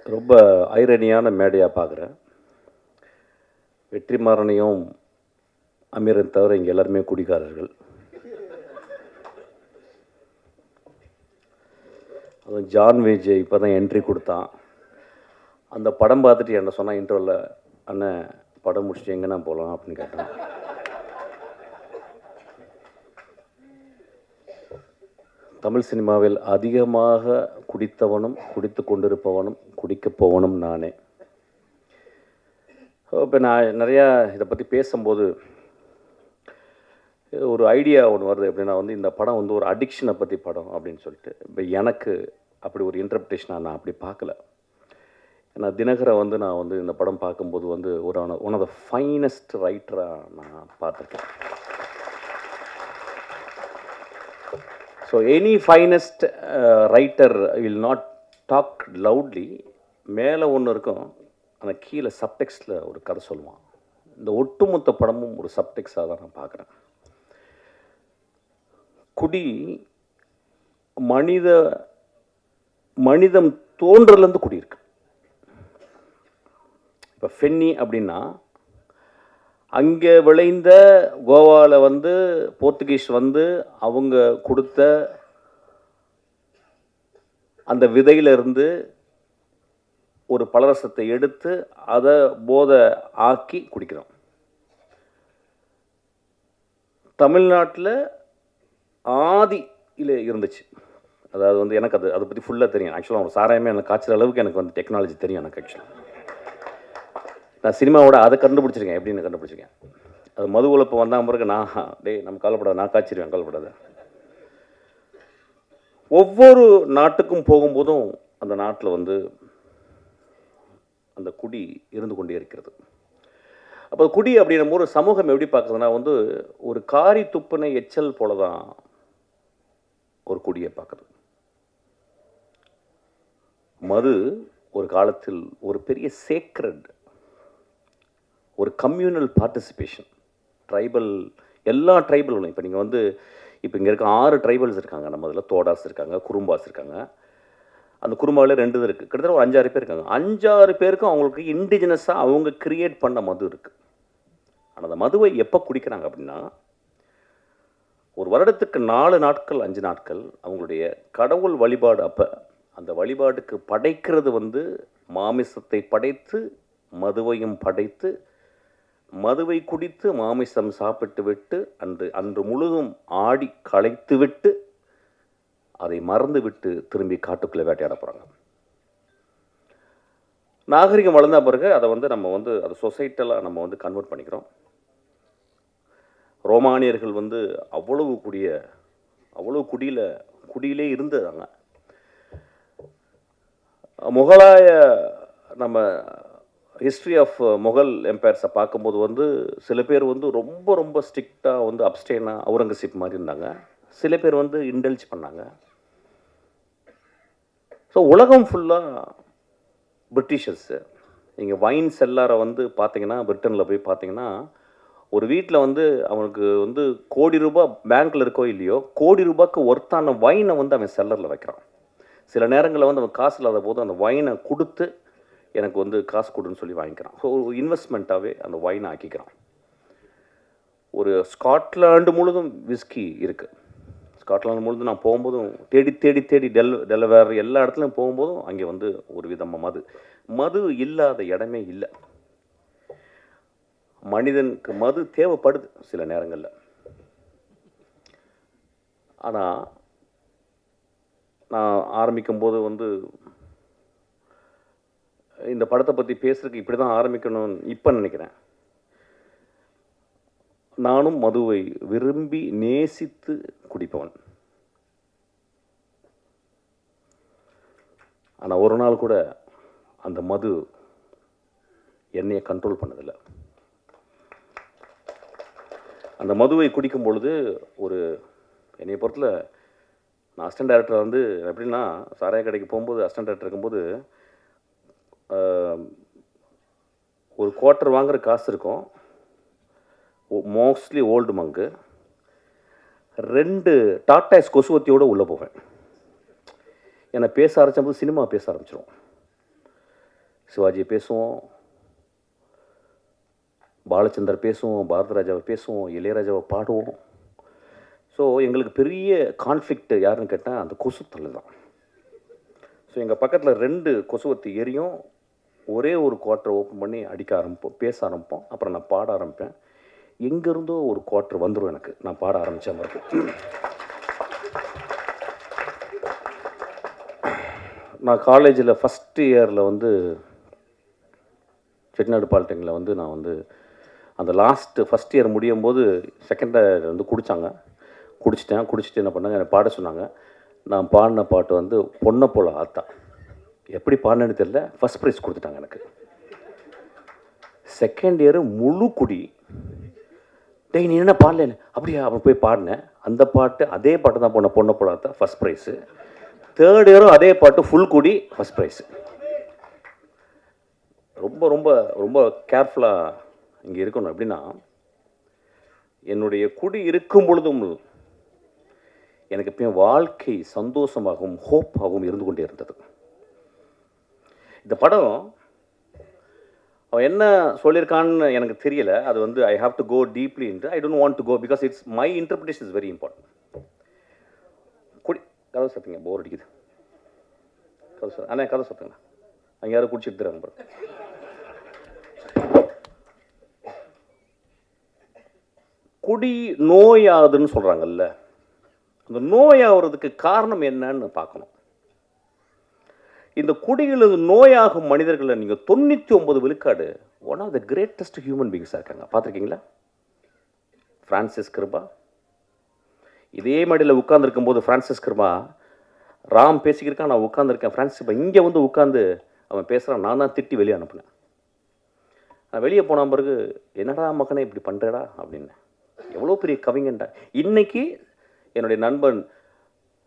ரொம்ப ஐரணியான மேடையாக பார்க்குறேன். வெற்றிமாறனையும் அமீரன் தவிர இங்கே எல்லாருமே குடிகாரர்கள். அதுவும் ஜான் விஜய் இப்போ தான் என்ட்ரி கொடுத்தான். அந்த படம் பார்த்துட்டு என்ன சொன்னால் இன்டர்வலில், அண்ணன் படம் முடிச்சுட்டு எங்கன்னா போகலாம் அப்படின்னு கேட்டான். தமிழ் சினிமாவில் அதிகமாக குடித்தவனும் குடித்து கொண்டிருப்பவனும் குடிக்கப் போவனும் நானே. இப்போ நான் நிறையா இதை பற்றி பேசும்போது ஒரு ஐடியா ஒன்று வருது. எப்படின்னா இந்த படம் ஒரு அடிக்ஷனை பற்றி படம் அப்படின்னு சொல்லிட்டு. இப்போ எனக்கு அப்படி ஒரு இன்டர்பிரேஷனாக நான் அப்படி பார்க்கல. ஏன்னா தினகரை நான் இந்த படம் பார்க்கும்போது ஒரு ஒன் ஆஃப் த ஃபைனஸ்ட் ரைட்டராக நான் பார்த்துருக்கேன். So any finest writer will not talk loudly. மேலே ஒன்று இருக்கும், ஆனால் கீழே சப்டெக்ஸ்டில் ஒரு கதை சொல்லுவான். இந்த ஒட்டுமொத்த படமும் ஒரு சப்டெக்ஸாக தான் நான் பார்க்குறேன். குடி மனிதம் தோன்றலேருந்து குடி இருக்கு. இப்போ ஃபென்னி அப்படின்னா அங்கே விளைந்த கோவாவில் போர்த்துகீஸ் அவங்க கொடுத்த அந்த விதையிலிருந்து ஒரு பலரசத்தை எடுத்து அதை போதை ஆக்கி குடிக்கிறோம். தமிழ்நாட்டில் ஆதியில் இருந்துச்சு. அதாவது எனக்கு அதை பற்றி ஃபுல்லாக தெரியும். ஆக்சுவலாக ஒரு சாராயமே எனக்கு காய்ச்சல் அளவுக்கு எனக்கு டெக்னாலஜி தெரியும். எனக்கு ஆக்சுவலாக நான் சினிமாவோட அதை கண்டுபிடிச்சிருக்கேன். எப்படின்னு கண்டுபிடிச்சிருக்கேன். அது மது உழப்பு வந்தால் பிறகு நம்ம கவலைப்படாது, நான் காய்ச்சிருவேன், கவலைப்படாது. ஒவ்வொரு நாட்டுக்கும் போகும்போதும் அந்த நாட்டில் அந்த குடி இருந்து கொண்டே இருக்கிறது. அப்போ குடி அப்படின்னும் ஒரு சமூகம் எப்படி பார்க்குறதுன்னா ஒரு காரி துப்புனை எச்சல் போல தான் ஒரு குடியை பார்க்குறது. மது ஒரு காலத்தில் ஒரு பெரிய சேக்ரட், ஒரு கம்யூனல் பார்ட்டிசிபேஷன். ட்ரைபல், எல்லா ட்ரைபலும் இப்போ நீங்கள் இப்போ இங்கே இருக்க 6 ட்ரைபல்ஸ் இருக்காங்க. நம்ம அதில் தோடாஸ் இருக்காங்க, குறும்பாஸ் இருக்காங்க. அந்த குறும்பாவில் 2 இது இருக்குது. கிட்டத்தட்ட ஒரு 5-6 பேர் இருக்காங்க. 5-6 பேருக்கும் அவங்களுக்கு இண்டிஜினஸாக அவங்க கிரியேட் பண்ண மது இருக்குது. ஆனால் அந்த மதுவை எப்போ குடிக்கிறாங்க அப்படின்னா, ஒரு வருடத்துக்கு 4 நாட்கள் 5 நாட்கள் அவங்களுடைய கடவுள் வழிபாடு. அப்போ அந்த வழிபாடுக்கு படைக்கிறது மாமிசத்தை படைத்து மதுவையும் படைத்து மதுவை குடித்து மாமிசம் சாப்பிட்டு விட்டு அன்று முழுதும் ஆடி களைத்து விட்டு அதை மறந்து விட்டு திரும்பி காட்டுக்குள்ளே வேட்டையாட போகிறாங்க. நாகரிகம் வளர்ந்த பிறகு அதை நம்ம அதை சொசைட்டலாக நம்ம கன்வெர்ட் பண்ணிக்கிறோம். ரோமானியர்கள் அவ்வளவு குடியிலே இருந்ததாங்க. முகலாய நம்ம ஹிஸ்ட்ரி ஆஃப் முகல் எம்பையர்ஸை பார்க்கும்போது சில பேர் ரொம்ப ரொம்ப ஸ்ட்ரிக்டாக அப்ஸ்டெயினாக அவுரங்கசீப் மாதிரி இருந்தாங்க. சில பேர் இன்டெல்ஜ் பண்ணாங்க. ஸோ உலகம் ஃபுல்லாக பிரிட்டிஷர்ஸு. நீங்கள் வைன் செல்லாரை பார்த்தீங்கன்னா, பிரிட்டனில் போய் பார்த்தீங்கன்னா, ஒரு வீட்டில் அவனுக்கு கோடி ரூபாய் பேங்க்கில் இருக்கோ இல்லையோ, கோடி ரூபாய்க்கு ஒர்த்தான வைனை அவன் செல்லரில் வைக்கிறான். சில நேரங்களில் அவன் காசு இல்லாத போது அந்த வைனை கொடுத்து எனக்கு காசு கொடுன்னு சொல்லி வாங்கிக்கிறான். ஸோ ஒரு இன்வெஸ்ட்மெண்ட்டாகவே அந்த வைனை ஆக்கிக்கிறான். ஒரு ஸ்காட்லாண்டு முழுதும் விஸ்கி இருக்குது. ஸ்காட்லாண்டு முழுதும் நான் போகும்போதும் தேடி டெலவேர் எல்லா இடத்துலையும் போகும்போதும் அங்கே ஒரு விதமாக மது இல்லாத இடமே இல்லை. மனிதனுக்கு மது தேவைப்படுது சில நேரங்களில். ஆனால் நான் ஆரம்பிக்கும்போது இந்த படத்தை பற்றி பேசுறதுக்கு இப்படி தான் ஆரம்பிக்கணும்னு இப்போ நினைக்கிறேன். நானும் மதுவை விரும்பி நேசித்து குடிப்பவன். ஆனால் ஒரு நாள் கூட அந்த மது என்னையை கண்ட்ரோல் பண்ணதில்லை. அந்த மதுவை குடிக்கும் பொழுது என்னைய பொறுத்தில் நான் அசிஸ்டன்ட் டைரக்டர் எப்படின்னா, சாராய கடைக்கு போகும்போது அசிஸ்டன்ட் டைரக்டர் இருக்கும்போது ஒரு குவார்ட்டர் வாங்குற காசு இருக்கும். மோஸ்ட்லி ஓல்டு மங்கு. 2 டாட்டாஸ் கொசுவத்தியோடு உள்ளே போவேன். என்னை பேச ஆரம்பிச்சபோது சினிமா பேச ஆரம்பிச்சிடும். சிவாஜி பேசுவோம், பாலச்சந்தர் பேசுவோம், பாரதிராஜாவை பேசுவோம், இளையராஜாவை பாடுவோம். ஸோ எங்களுக்கு பெரிய கான்ஃப்ளிக்ட் யாருன்னு கேட்டால் அந்த கொசுத்தல் தான். ஸோ எங்கள் பக்கத்தில் 2 கொசுவத்தி எரியும். ஒரே ஒரு குவார்ட்டரை ஓப்பன் பண்ணி அடிக்க ஆரம்பிப்போம், பேச ஆரம்பிப்போம். அப்புறம் நான் பாட ஆரம்பிப்பேன். எங்கேருந்தோ ஒரு குவார்ட்டர் வந்துடும் எனக்கு, நான் பாட ஆரம்பித்த மாதிரி. நான் காலேஜில் ஃபஸ்ட் இயரில் வந்து செட்டிநாடு பாலிடெக்னிக்கில் வந்து நான் வந்து அந்த ஃபஸ்ட் இயர் முடியும் போது செகண்ட் இயர் வந்து குடிச்சிட்டு என்ன பண்ணாங்க, என்னை பாட சொன்னாங்க. நான் பாடின பாட்டு வந்து பொண்ணை போல ஆத்தா. எப்படி பாடினேன்னு தெரியல, ஃபஸ்ட் ப்ரைஸ் கொடுத்துட்டாங்க எனக்கு. செகண்ட் இயரு முழு குடி. டேய் நீ என்ன பாடல, அப்படியா? அவன் போய் பாடினேன் அந்த பாட்டு, அதே பாட்டு தான் பொண்ணை போல ஆத்தா, ஃபஸ்ட் ப்ரைஸு. தேர்ட் இயரும் அதே பாட்டு ஃபுல் குடி, ஃபஸ்ட் ப்ரைஸு. ரொம்ப ரொம்ப ரொம்ப கேர்ஃபுல்லாக இங்கே இருக்கணும். எப்படின்னா, என்னுடைய குடி இருக்கும் பொழுதும் எனக்கு எப்பயும் வாழ்க்கை சந்தோஷமாகவும் ஹோப்பாகவும் இருந்து கொண்டே இருந்தது. இந்த படம் அவன் என்ன சொல்லியிருக்கான்னு எனக்கு தெரியல. அது வந்து I have to go deeply into. I don't want to go because it's my interpretation is very important. கதை சத்துங்க, போர் அடிக்குது. கதை சத்துங்க, அங்கே யாரும் குடிச்சிட்டு தராங்க பாருங்க. குடி நோயாகுதுன்னு சொல்கிறாங்கல்ல, அந்த நோயாகிறதுக்கு காரணம் என்னன்னு பார்க்கணும். இந்த குடியில் நோயாகும் மனிதர்களை நீங்கள் 99 விழுக்காடு one of the greatest human பீங்ஸாக இருக்காங்க. பார்த்துருக்கீங்களா? ஃப்ரான்சிஸ் கிருபா இதே மடியில் உட்காந்துருக்கும் போது, ஃப்ரான்சிஸ் கிருபா ராம் பேசிக்கிருக்கான், நான் உட்காந்துருக்கேன். ஃப்ரான்சிஸ் கிருபா இங்கே வந்து உட்காந்து அவன் பேசுகிறான். நான் தான் திட்டி வெளியே அனுப்புனேன். நான் வெளியே போன பிறகு, என்னடா மகனே இப்படி பண்ணுறடா அப்படின்னு. எவ்வளோ பெரிய கவிஞன்டா. இன்னைக்கு என்னுடைய நண்பன்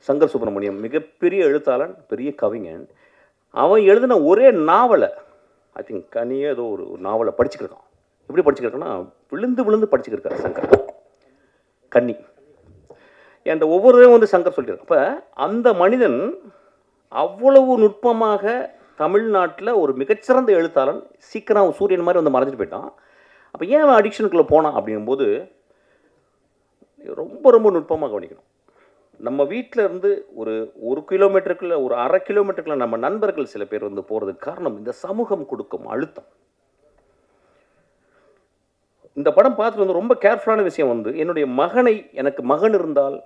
சங்கர் சுப்பிரமணியம், மிகப்பெரிய எழுத்தாளன், பெரிய கவிஞன். அவன் எழுதின ஒரே நாவலை, ஐ திங்க் கனியே ஏதோ ஒரு நாவலை படிச்சுக்கிருக்கான். எப்படி படிச்சுக்கிருக்கான்னா, விழுந்து படிச்சுக்கிருக்காரு சங்கர். கன்னி என்ற ஒவ்வொருவரையும் வந்து சங்கர் சொல்லியிருக்கான். அப்போ அந்த மனிதன் அவ்வளவு நுட்பமாக தமிழ்நாட்டில் ஒரு மிகச்சிறந்த எழுத்தாளன், சீக்கிரம் சூரியன் மாதிரி வந்து மறைஞ்சிட்டு போயிட்டான். அப்போ ஏன் அவன் அடிக்ஷனுக்குள்ளே போனான் அப்படிங்கும்போது ரொம்ப ரொம்ப நுட்பமாக கவனிக்கணும். நம்ம வீட்டில் இருந்து ஒரு கிலோமீட்டருக்குள்ளே, ஒரு அரை கிலோமீட்டருக்குள்ள நம்ம நண்பர்கள் சில பேர் வந்து போகிறதுக்கு காரணம் இந்த சமூகம் கொடுக்கும் அழுத்தம். இந்த படம் பார்த்துட்டு வந்து ரொம்ப கேர்ஃபுல்லான விஷயம் வந்து, என்னுடைய மகனை, எனக்கு மகன் இருந்தால்,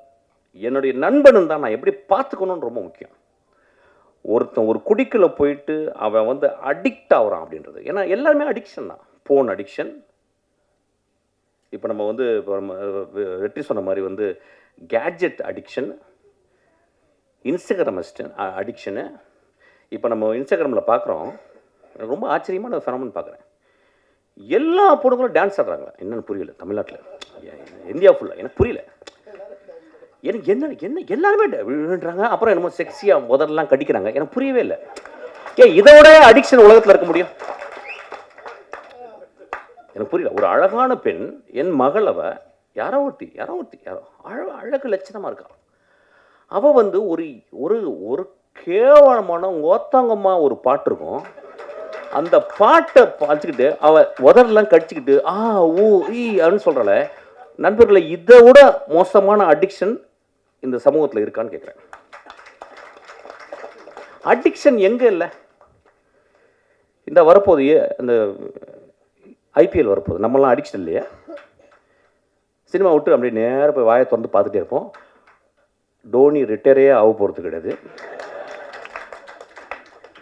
என்னுடைய நண்பன் இருந்தால் நான் எப்படி பார்த்துக்கணும்னு ரொம்ப முக்கியம். ஒருத்தன் ஒரு குடிக்குள்ள போயிட்டு அவன் வந்து அடிக்ட் ஆகிறான் அப்படின்றது. ஏன்னா எல்லாருமே அடிக்ஷன் தான். Phone addiction. இப்போ நம்ம வந்து வெற்றி சொன்ன மாதிரி வந்து கேட்ஜெட் அடிக்ஷன், இன்ஸ்டாகிராம் அடிக்ஷனு. இப்போ நம்ம இன்ஸ்டாகிராமில் பார்க்குறோம், ரொம்ப ஆச்சரியமான ஃபெனோமெனன் பார்க்குறேன். எல்லா பொண்ணுங்களும் டான்ஸ் ஆடுறாங்க. என்னென்னு புரியல தமிழ்நாட்டில், இந்தியா ஃபுல்லாக எனக்கு புரியல. எனக்கு என்ன எல்லாருமே விழுன்றாங்க. அப்புறம் என்னமோ செக்ஸியாக முதல்லாம் கடிக்கிறாங்க. எனக்கு புரியவே இல்லை. இதோட அடிக்ஷன் உலகத்தில் இருக்க முடியும்? எனக்கு புரியல. ஒரு அழகான பெண், என் மகள், யாரோ ஒருத்தி அழகு லட்சணமாக இருக்கா. அவள் வந்து ஒரு ஒரு கேவலமான ஓத்தாங்கம்மா ஒரு பாட்டு இருக்கும். அந்த பாட்டை பார்த்துக்கிட்டு அவள் உதரெல்லாம் கடிச்சிக்கிட்டு ஊ ஈ அப்படின்னு சொல்கிறாள். நண்பர்களை, இதை விட மோசமான அடிக்ஷன் இந்த சமூகத்தில் இருக்கான்னு கேட்குறேன். அடிக்ஷன் எங்கே இல்லை? இந்த வரப்போது அந்த ஐபிஎல் வரப்போகுது. நம்மளாம் அடிக்ஷன் இல்லையா? சினிமா விட்டு அப்படியே நேராக போய் வாயை திறந்து பார்த்துட்டே இருப்போம். டோனி ரிட்டையரே ஆக போகிறது கிடையாது.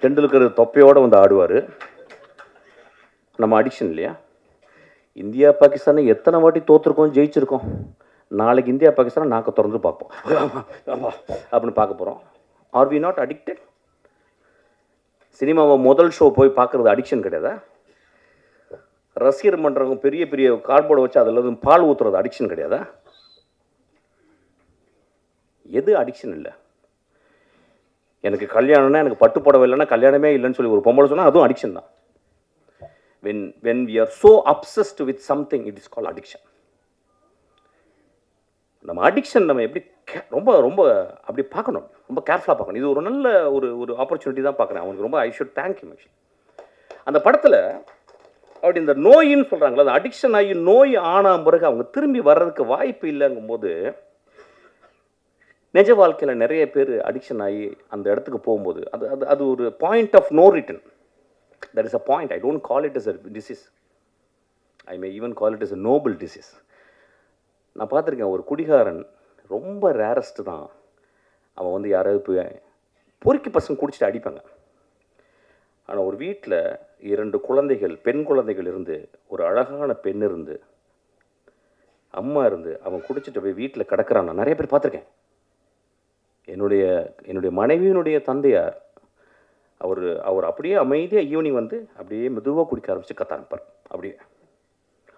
டெண்டுல்கர் தொப்பையோடு வந்து ஆடுவார். நம்ம அடிக்ஷன் இல்லையா? இந்தியா பாகிஸ்தானை எத்தனை வாட்டி தோற்றுருக்கோம், ஜெயிச்சிருக்கோம். நாளைக்கு இந்தியா பாகிஸ்தானை நாங்கள் திறந்து பார்ப்போம் அப்படின்னு பார்க்க போகிறோம். Are we not addicted? சினிமாவை முதல் ஷோ போய் பார்க்குறது அடிக்ஷன் கிடையாதா? ரசிகர் மன்றவங்க பெரிய பெரிய கார்ட்போர்டை வச்சு அதில் பால் ஊற்றுறது அடிக்ஷன் கிடையாதா? எது அடிக்ஷன் இல்லை? எனக்கு கல்யாணம்னா, எனக்கு பட்டு புடவை இல்லைன்னா கல்யாணமே இல்லைன்னு சொல்லி ஒரு பொம்பளை சொன்னால் அதுவும் அடிக்ஷன் தான். when we are so obsessed with something, it is called addiction. நம்ம அடிக்ஷன் நம்ம எப்படி ரொம்ப ரொம்ப அப்படி பார்க்கணும், ரொம்ப கேர்ஃபுல்லாக பார்க்கணும். இது ஒரு நல்ல ஒரு ஆப்பர்ச்சுனிட்டி தான் பார்க்குறேன் அவனுக்கு. ரொம்ப ஐ ஷுட் தேங்க் ஹிம். அந்த படத்தில் அப்படி இந்த நோயின்னு சொல்கிறாங்களா, அந்த அடிக்ஷன் ஆகி நோய் ஆன பிறகு அவங்க திரும்பி வர்றதுக்கு வாய்ப்பு இல்லைங்கும்போது, நிஜ வாழ்க்கையில் நிறைய பேர் அடிக்ஷன் ஆகி அந்த இடத்துக்கு போகும்போது அது அது அது ஒரு point of no return. That is a point. I don't call it is a disease. I may even call it is a noble disease. நான் பார்த்துருக்கேன், ஒரு குடிகாரன் ரொம்ப ரேரஸ்ட்டு தான். அவன் வந்து யாராவது போய் பொறுக்கி பசங்க குடிச்சிட்டு அடிப்பாங்க. ஆனால் ஒரு வீட்டில் 2 குழந்தைகள், பெண் குழந்தைகள் இருந்து, ஒரு அழகான பெண் இருந்து, அம்மா இருந்து, அவன் குடிச்சிட்டு போய் வீட்டில் கிடக்கிறான். நான் நிறைய பேர் பார்த்துருக்கேன். என்னுடைய மனைவியினுடைய தந்தையார் அவர் அப்படியே அமைதியாக ஈவினிங் வந்து அப்படியே மெதுவாக குடிக்க ஆரம்பித்து கத்த ஆரம்பிப்பார். அப்படியே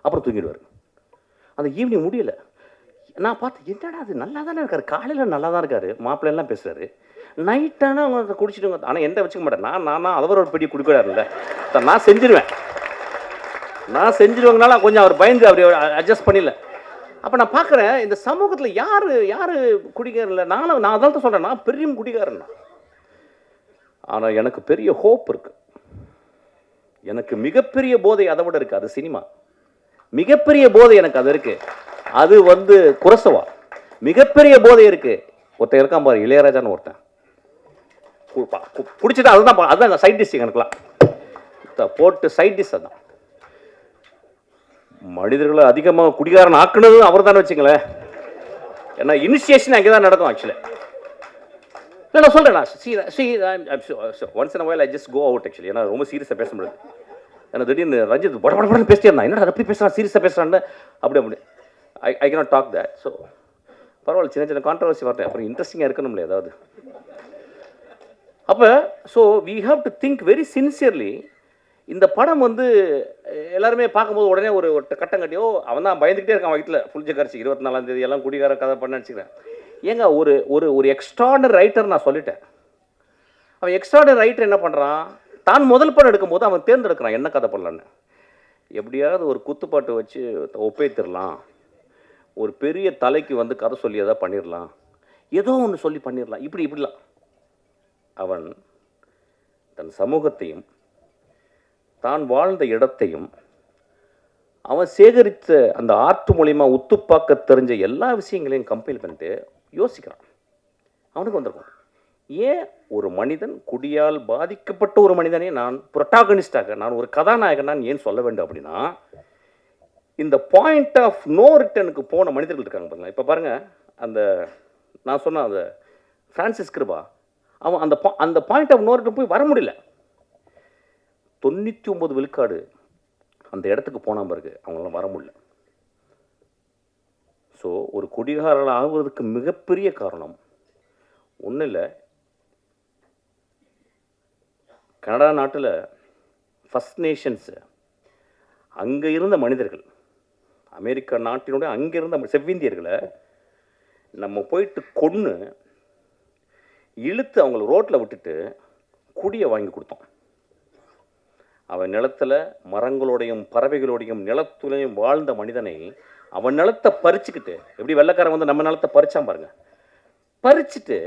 அப்புறம் தூங்கிடுவார். அந்த ஈவினிங் முடியலை. நான் பார்த்து, என்னடா அது நல்லா தானே இருக்கார், காலையில் நல்லா தான் இருக்கார், மாப்பிள்ளைலாம் பேசுகிறாரு, நைட்டானா அவங்க குடிச்சிடுங்க. ஆனால் எந்த வச்சுக்க மாட்டேன். நான் அவர் ஒரு பெரிய குடிக்கிறாருல்ல, நான் செஞ்சிருவேங்கனால கொஞ்சம் அவர் பயந்து அப்படி அட்ஜஸ்ட் பண்ணிடல. அப்போ நான் பார்க்குறேன், இந்த சமூகத்தில் யார் குடிக்காரில்ல. நான் அதான் தான் சொல்கிறேன், நான் பெரிய குடிக்காரன். ஆனால் எனக்கு பெரிய ஹோப் இருக்குது. எனக்கு மிகப்பெரிய போதை அதை விட இருக்குது. அது சினிமா. மிகப்பெரிய போதை எனக்கு அது இருக்குது. அது வந்து குரசவா. மிகப்பெரிய போதை இருக்குது. ஒருத்தன் இருக்கான் பாரு, இளையராஜான்னு ஒருத்தன், குடிச்சிட்டு அதுதான் சைட் டிஷ். எனக்குலாம் போட்டு சைட் டிஷ் அதுதான். மனிதர்களை அதிகமாக குடிகாரன் ஆக்குனதும் அவர் தானே வச்சுங்களேன். ஏன்னா இனிஷியேஷன் அங்கே தான் நடக்கும் ஆக்சுவலி. இல்லை நான் சொல்கிறேன், once in while I just go out actually. ஏன்னா ரொம்ப சீரியஸாக பேச முடியாது. ஏன்னா திடீர்னு ரஞ்சித் படப்படன்னு பேசிட்டே இருந்தான், என்னடா அப்படி பேசுகிறான், சீரியஸாக பேசுகிறான்னு அப்படி I cannot talk that. So பரவாயில்ல, சின்ன கான்ட்ரவர்சி வரட்டேன், அப்புறம் இன்ட்ரெஸ்டிங்காக இருக்கணும்ல ஏதாவது. அப்போ so we have to think very sincerely. இந்த படம் வந்து எல்லாருமே பார்க்கும்போது உடனே ஒரு கட்டம் கட்டியோ அவன் தான் பயந்துக்கிட்டே இருக்கான் வீட்டில் புளிச்ச கரைச்சி 24ஆம் தேதி எல்லாம் குடிகார கதை பண்ண நினச்சிக்கிறேன். ஏங்க ஒரு எக்ஸ்ட்ராடனரி ரைட்டர் நான் சொல்லிட்டேன். அவன் எக்ஸ்ட்ராடனரி ரைட்டர் என்ன பண்ணுறான், தான் முதல் படம் எடுக்கும்போது அவன் தேர்ந்தெடுக்கிறான் என்ன கதை பண்ணலான்னு. எப்படியாவது ஒரு குத்துப்பாட்டு வச்சு ஒப்பேத்திடலாம், ஒரு பெரிய தலைக்கு வந்து கதை சொல்லி எதாவது பண்ணிடலாம், ஏதோ ஒன்று சொல்லி பண்ணிடலாம், இப்படிலாம். அவன் தன் சமூகத்தையும் தான் வாழ்ந்த இடத்தையும் அவன் சேகரித்த அந்த ஆர்ட் மூலிமா உத்துப்பாக்க தெரிஞ்ச எல்லா விஷயங்களையும் கம்பைல் பண்ணிட்டு யோசிக்கிறான். அவனுக்கு வந்திருக்கும், ஏன் ஒரு மனிதன் குடியால் பாதிக்கப்பட்ட ஒரு மனிதனே நான் புரோட்டாகனிஸ்டாக, நான் ஒரு கதாநாயகன் நான் ஏன் சொல்ல வேண்டும் அப்படின்னா, இந்த பாயிண்ட் ஆஃப் நோ ரிட்டர்னுக்கு போன மனிதர்கள் இருக்காங்க பாருங்க. இப்போ பாருங்கள், அந்த நான் சொன்ன அந்த ஃப்ரான்சிஸ் கிருபா, அவன் அந்த பாயிண்ட் ஆஃப் நோ ரிட்டர்ன் போய் வர முடியல. 99 விழுக்காடு அந்த இடத்துக்கு போன பிறகு அவங்களாம் வர முடியல. ஸோ ஒரு குடிகாரர்கள் ஆகுவதற்கு மிகப்பெரிய காரணம் ஒன்றும் இல்லை, கனடா நாட்டில் ஃபர்ஸ்ட் நேஷன்ஸு அங்கே இருந்த மனிதர்கள், அமெரிக்கா நாட்டினுடைய அங்கே இருந்த செவ்விந்தியர்களை நம்ம போயிட்டு கொன்று இழுத்து அவங்கள ரோட்டில் விட்டுட்டு குடியை வாங்கி கொடுத்தோம். அவன் நிலத்தில் மரங்களோடையும் பறவைகளோடையும் நிலத்துலையும் வாழ்ந்த மனிதனை அவன் நிலத்தை பறிச்சுக்கிட்டு, எப்படி வெள்ளைக்காரன் வந்து நம்ம நிலத்தை பறிச்சான் பாருங்க, பறிச்சுட்டு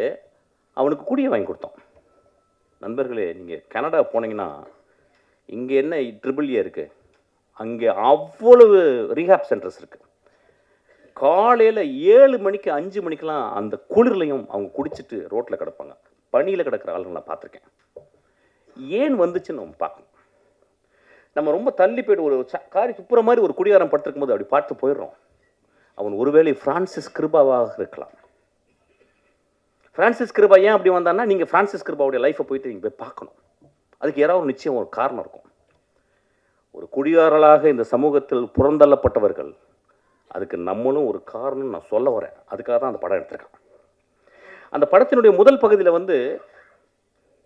அவனுக்கு குடியை வாங்கி கொடுத்தோம். நண்பர்களே, நீங்கள் கனடா போனீங்கன்னா இங்கே என்ன ட்ரிபிள்ஏ இருக்குது, அங்கே அவ்வளவு ரீஹாப் சென்டர்ஸ் இருக்குது. காலையில் 7 மணிக்கு 5 மணிக்கெலாம் அந்த குளிர்லையும் அவங்க குடிச்சிட்டு ரோட்டில் கிடப்பாங்க. பனியில் கிடக்கிற ஆளுங்க நான் பார்த்துருக்கேன். ஏன் வந்துச்சுன்னு நம்ம பார்க்கணும். நம்ம ரொம்ப தள்ளி போய்ட்டு ஒரு காரி துப்புற மாதிரி ஒரு குடிகாரம் படுத்திருக்கும் போது அப்படி பார்த்து போயிடுறோம். அவன் ஒருவேளை ஃப்ரான்சிஸ் கிருபாவாக இருக்கலாம். ஃப்ரான்சிஸ் கிருபா ஏன் அப்படி வந்தான்னா, நீங்கள் ஃப்ரான்சிஸ் கிருபாவுடைய லைஃப்பை போயிட்டு நீங்கள் போய் பார்க்கணும். அதுக்கு யாராவது நிச்சயம் ஒரு காரணம் இருக்கும். ஒரு குடிகாரர்களாக இந்த சமூகத்தில் புறந்தள்ளப்பட்டவர்கள், அதுக்கு நம்மளும் ஒரு காரணம் நான் சொல்ல வரேன். அதுக்காக தான் அந்த படம் எடுத்திருக்கேன். அந்த படத்தினுடைய முதல் பகுதியில் வந்து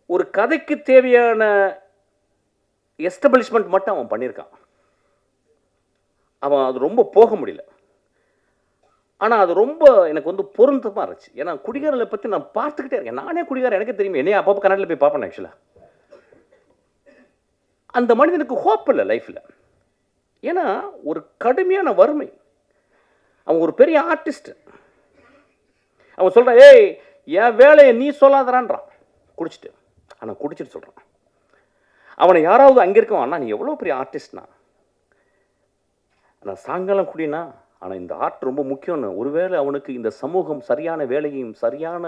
ஒரு கதைக்கு தேவையான எஸ்டபிளிஷ்மெண்ட் மட்டும் அவன் பண்ணியிருக்கான். அவன் அது ரொம்ப போக முடியல. ஆனால் அது ரொம்ப எனக்கு வந்து பொருத்தமாக இருந்துச்சு. ஏன்னா குடிகாரர்களை பற்றி நான் பார்த்துக்கிட்டே இருக்கேன். நானே குடிகாரன், எனக்கே தெரியும். என்னையே அப்பப்போ கனடாவில் போய் பார்ப்பேன். ஆக்சுவலாக அந்த மனிதனுக்கு ஹோப் இல்லை லைஃப்பில். ஏன்னா ஒரு கடுமையான வறுமை. அவன் ஒரு பெரிய ஆர்டிஸ்ட். அவன் சொல்கிறான், ஏய் என் வேலையை நீ சொல்லாதறான்றான் குடிச்சிட்டு. ஆனால் குடிச்சிட்டு சொல்கிறான். அவனை யாராவது அங்கே இருக்கவன், அண்ணா நீ எவ்வளோ பெரிய ஆர்டிஸ்ட்னா, நான் சாயங்காலம் குடினா, ஆனால் இந்த ஆர்ட் ரொம்ப முக்கியம்னு. ஒருவேளை அவனுக்கு இந்த சமூகம் சரியான வேலையும் சரியான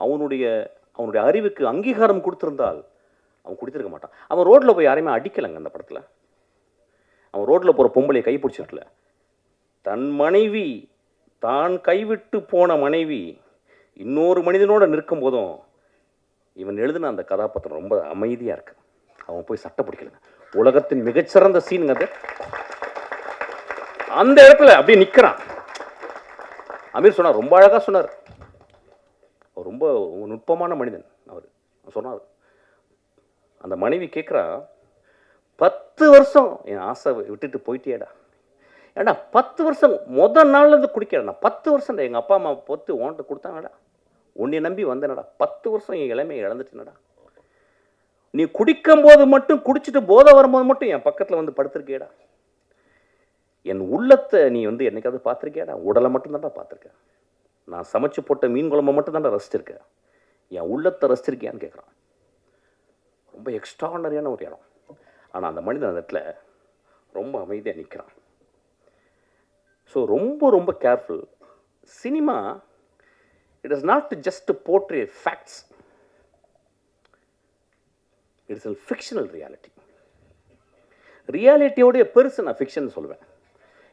அவனுடைய அறிவுக்கு அங்கீகாரம் கொடுத்துருந்தால் அவன் குடித்திருக்க மாட்டான். அவன் ரோட்டில் போய் யாரையுமே அடிக்கலைங்க அந்த படத்தில். அவன் ரோட்டில் போகிற பொம்பளையை கை பிடிச்சிடல. தன் மனைவி, தான் கைவிட்டு போன மனைவி இன்னொரு மனிதனோட நிற்கும் போதும் இவன் எழுதின அந்த கதாபாத்திரம் ரொம்ப அமைதியாக இருக்கு. அவன் போய் சட்டை பிடிக்கலங்க. உலகத்தின் மிகச்சிறந்த சீனுங்க அது. அந்த இடத்துல அப்படியே நிற்கிறான். அமீர் சொன்னார், ரொம்ப அழகாக சொன்னார். அவர் ரொம்ப நுட்பமான மனிதன் அவர் சொன்னார். அந்த மனைவி கேட்குறா, 10 வருஷம் என் ஆசை விட்டுட்டு போயிட்டேடா. ஏடா 10 வருஷம் முதல் நாள்லேருந்து குடிக்கிறேன். 10 வருஷம் எங்கள் அப்பா அம்மா பொத்து ஓன்ட்டு கொடுத்தாங்கடா, உன்னை நம்பி வந்தேனடா. 10 வருஷம் என் இளமையை இழந்துட்டேனடா. நீ குடிக்கும் போது மட்டும், குடிச்சிட்டு போதை வரும்போது மட்டும் என் பக்கத்தில் வந்து படுத்திருக்கேடா. என் உள்ளத்தை நீ வந்து என்னைக்காவது பார்த்துருக்கியாடா? உடலை மட்டும்தான்டா பார்த்துருக்கேன். நான் சமைச்சு போட்ட மீன் குழம்பை மட்டும் தான்டா ரசிச்சிருக்கேன். என் உள்ளத்தை ரசிச்சிருக்கியான்னு கேட்குறான். ரொம்ப எக்ஸ்ட்ரானரியான ஒரு இடம். ஆனால் அந்த மனிதன் அந்த இடத்துல ரொம்ப அமைதியாக நிற்கிறான். ஸோ ரொம்ப ரொம்ப careful. Cinema it is not just portray facts, it's a fictional reality. ரியாலிட்டியோடைய பெருசு நான் ஃபிக்ஷன் சொல்லுவேன்.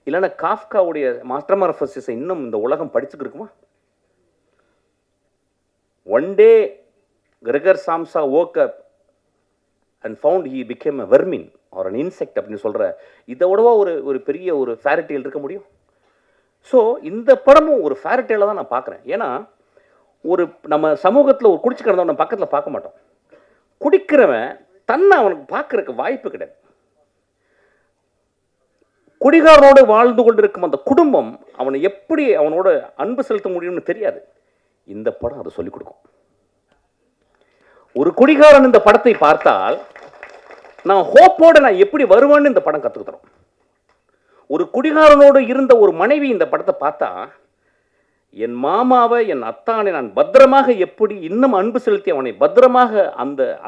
இல்லைன்னா காஃப்காவுடைய மாஸ்டர்மார்ஃபசிஸை இன்னும் இந்த உலகம் படிச்சுக்கு இருக்குமா? One day Gregor Samsa woke up and found he became a vermin or an insect அப்படின்னு சொல்கிற இதை விடவா ஒரு பெரிய ஒரு ஃபேரிடேல் இருக்க முடியும்? ஸோ இந்த படமும் ஒரு ஃபேரிடேலை தான் நான் பார்க்குறேன். ஏன்னா நம்ம சமூகத்தில் ஒரு குடிச்சு கிடந்தவன் நம்ம பக்கத்தில் பார்க்க மாட்டோம். குடிக்கிறவன் தன்னை அவனுக்கு பார்க்குறதுக்கு வாய்ப்பு கிடையாது. குடிகாரனோடு வாழ்ந்து கொண்டிருக்கும் அந்த குடும்பம் அவனை எப்படி அவனோட அன்பு செலுத்த முடியும்னு தெரியாது. இந்த படம் அதை சொல்லிக் கொடுக்கும். ஒரு குடிகாரன் இந்த படத்தை பார்த்தால் நான் ஹோப்போட நான் எப்படி வருவேன்னு இந்த படம் கற்றுக்கு தரும். ஒரு குடிகாரனோடு இருந்த ஒரு மனைவி இந்த படத்தை பார்த்தா, என் மாமாவை, என் அத்தானை நான் பத்திரமாக எப்படி இன்னும் அன்பு செலுத்தி அவனை பத்திரமாக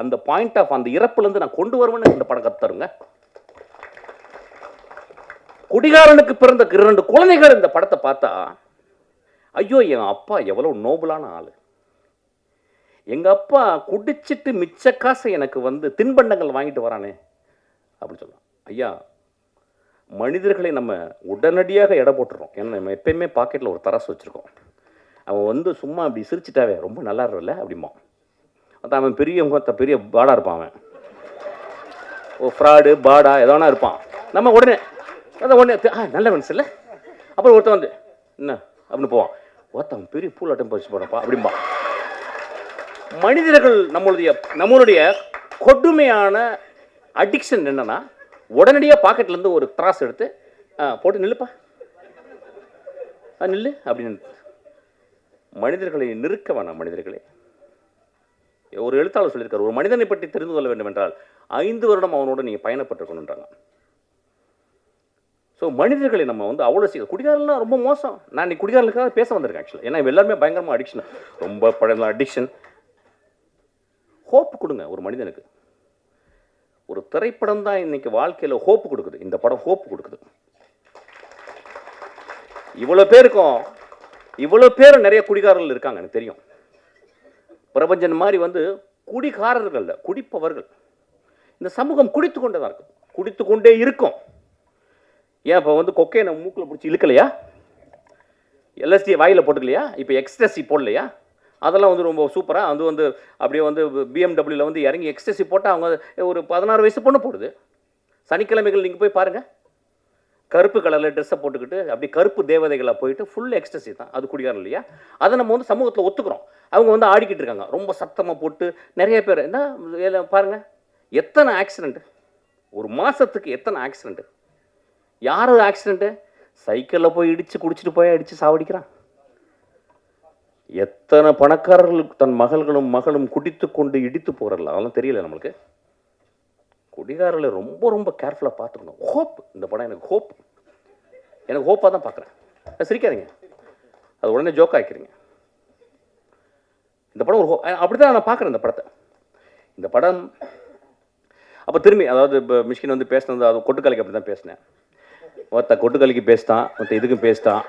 அந்த பாயிண்ட் ஆஃப் அந்த இறப்புலேருந்து நான் கொண்டு வருவேன்னு இந்த படம் கற்றுத்தருங்க. குடிகாரனுக்கு பிறந்த 2 குழந்தைகள் இந்த படத்தை பார்த்தா, ஐயோ என் அப்பா எவ்வளோ நோபலான ஆள், எங்கள் அப்பா குடிச்சிட்டு மிச்ச காசை எனக்கு வந்து தின்பண்டங்கள் வாங்கிட்டு வரானே அப்படின்னு சொல்லலாம். ஐயா, மனிதர்களை நம்ம உடனடியாக எடை போட்டுறோம். ஏன்னா நம்ம எப்பயுமே பாக்கெட்டில் ஒரு தராசு வச்சுருக்கோம். அவன் வந்து சும்மா அப்படி சிரிச்சிட்டாவே ரொம்ப நல்லா இருக்கல அப்படிமா. அதான் அவன் பெரிய பாடா இருப்பான். அவன் ஓ ஃப்ராடு பாடா எதோனா இருப்பான். நம்ம உடனே நல்ல மனசு இல்லை. அப்புறம் ஒருத்தன் வந்து என்ன அப்படின்னு போவான். ஒருத்தன் பெரிய பூலாட்டம் பறிச்சு போடப்பா அப்படின்பா. மனிதர்கள் நம்மளுடைய கொடுமையான அடிக்ஷன் என்னன்னா, உடனடியாக பாக்கெட்லேருந்து ஒரு திராஸ் எடுத்து போட்டு நில்லுப்பா நில்லு அப்படின்னு. மனிதர்களை நிறுக்க வேணாம். மனிதர்களே, ஒரு எழுத்தாளர் சொல்லியிருக்காரு, ஒரு மனிதனை பற்றி தெரிந்து கொள்ள வேண்டும் என்றால் 5 வருடம் அவனோட நீங்கள் பயணப்பட்டிருக்கணுன்றாங்க. ஸோ மனிதர்களை நம்ம வந்து அவ்வளோ குடிகாரலாம் ரொம்ப மோசம். நான் இன்னைக்கு குடிகாரர்களுக்காக பேச வந்திருக்கேன் ஆக்சுவலாக. ஏன்னா எல்லாருமே பயங்கரமாக அடிக்ஷன், ரொம்ப பழைய அடிக்ஷன். ஹோப் கொடுங்க ஒரு மனிதனுக்கு. ஒரு திரைப்படம் தான் இன்னைக்கு வாழ்க்கையில் ஹோப்பு கொடுக்குது. இந்த படம் ஹோப்பு கொடுக்குது. இவ்வளோ பேர் நிறைய குடிகாரர்கள் இருக்காங்க எனக்கு தெரியும். பிரபஞ்சன் மாதிரி வந்து குடிகாரர்கள், குடிப்பவர்கள். இந்த சமூகம் குடித்து கொண்டே தான் இருக்கும், குடித்து கொண்டே இருக்கும். ஏன் இப்போ வந்து கொக்கையை மூக்கில் பிடிச்சி இழுக்கலையா? எல்எஸ்டி வாயில் போட்டுக்கலையா? இப்போ எக்ஸ்டசி போடலையா? அதெல்லாம் வந்து ரொம்ப சூப்பராக அது வந்து அப்படியே வந்து பிஎம்டபிள்யூவில் வந்து இறங்கி எக்ஸ்டசி போட்டால் அவங்க ஒரு 16 வயசு பொண்ணு போடுது. சனிக்கிழமைகள் நீங்கள் போய் பாருங்கள், கருப்பு கலரில் ட்ரெஸ்ஸை போட்டுக்கிட்டு அப்படி கருப்பு தேவதைகளாக போயிட்டு ஃபுல் எக்ஸ்டசி தான். அது குடிகாரம் இல்லையா? அதை நம்ம வந்து சமூகத்தில் ஒத்துக்கிறோம். அவங்க வந்து ஆடிக்கிட்டு இருக்காங்க ரொம்ப சத்தமாக போட்டு. நிறைய பேர் என்ன பாருங்கள், எத்தனை ஆக்சிடெண்ட்டு ஒரு மாதத்துக்கு, எத்தனை ஆக்சிடெண்ட்டு. யார் ஆக்சிடெண்ட்டு? சைக்கிளில் போய் இடித்து குடிச்சிட்டு போய் அடித்து சாவடிக்கிறான். எத்தனை பணக்காரர்களுக்கு தன் மகளும் குடித்து கொண்டு இடித்து போகிறல, அதெல்லாம் தெரியல நம்மளுக்கு. குடிகாரர்களை ரொம்ப ரொம்ப கேர்ஃபுல்லாக பார்த்துக்கணும். ஹோப், இந்த படம் எனக்கு ஹோப்பாக தான் பார்க்குறேன். சிரிக்காதீங்க, அது உடனே ஜோக் ஆக்கிக்கிறீங்க. இந்த படம் ஒரு அப்படி தான் நான் பார்க்குறேன் இந்த படத்தை. இந்த படம் அப்போ திரும்பி அதாவது இப்போ மிஷ்கின் வந்து பேசினது அது கொட்டுக்காலிக்கு அப்படி தான் பேசினேன். ஒருத்த கொட்டுக்காலிக்கு பேசிட்டான், ஒருத்த இதுக்கும் பேசிட்டான்.